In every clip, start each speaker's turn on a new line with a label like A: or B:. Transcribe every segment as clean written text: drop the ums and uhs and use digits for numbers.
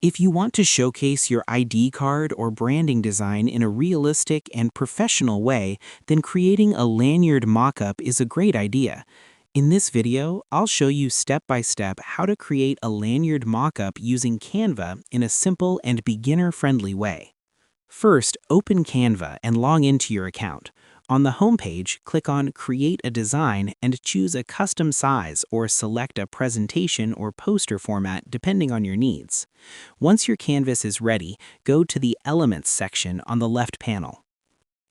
A: If you want to showcase your ID card or branding design in a realistic and professional way, then creating a lanyard mockup is a great idea. In this video, I'll show you step by step how to create a lanyard mockup using Canva in a simple and beginner-friendly way. First, open Canva and log into your account. On the homepage, click on Create a Design and choose a custom size or select a presentation or poster format depending on your needs. Once your canvas is ready, go to the Elements section on the left panel.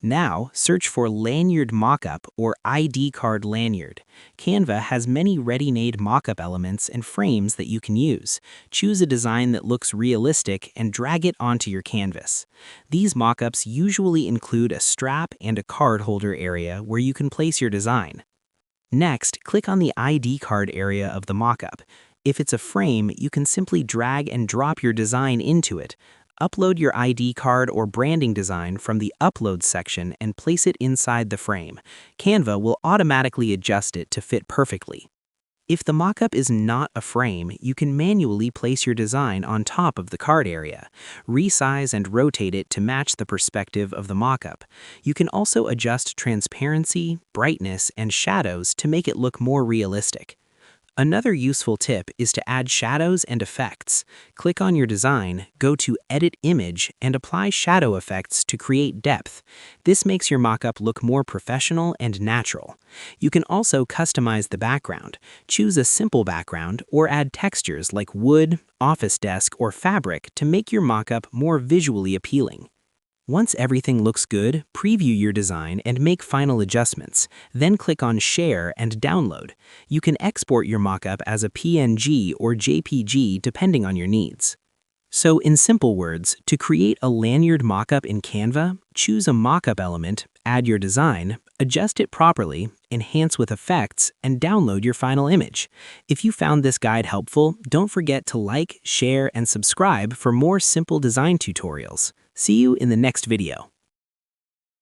A: Now, search for Lanyard Mockup or ID card lanyard. Canva has many ready-made mockup elements and frames that you can use. Choose a design that looks realistic and drag it onto your canvas. These mockups usually include a strap and a card holder area where you can place your design. Next, click on the ID card area of the mockup. If it's a frame, you can simply drag and drop your design into it. Upload your ID card or branding design from the Upload section and place it inside the frame. Canva will automatically adjust it to fit perfectly. If the mockup is not a frame, you can manually place your design on top of the card area. Resize and rotate it to match the perspective of the mockup. You can also adjust transparency, brightness, and shadows to make it look more realistic. Another useful tip is to add shadows and effects. Click on your design, go to Edit Image, and apply shadow effects to create depth. This makes your mockup look more professional and natural. You can also customize the background. Choose a simple background or add textures like wood, office desk, or fabric to make your mockup more visually appealing. Once everything looks good, preview your design and make final adjustments. Then click on Share and Download. You can export your mockup as a PNG or JPG depending on your needs. So in simple words, to create a lanyard mockup in Canva, choose a mockup element, add your design, adjust it properly, enhance with effects, and download your final image. If you found this guide helpful, don't forget to like, share, and subscribe for more simple design tutorials. See you in the next video.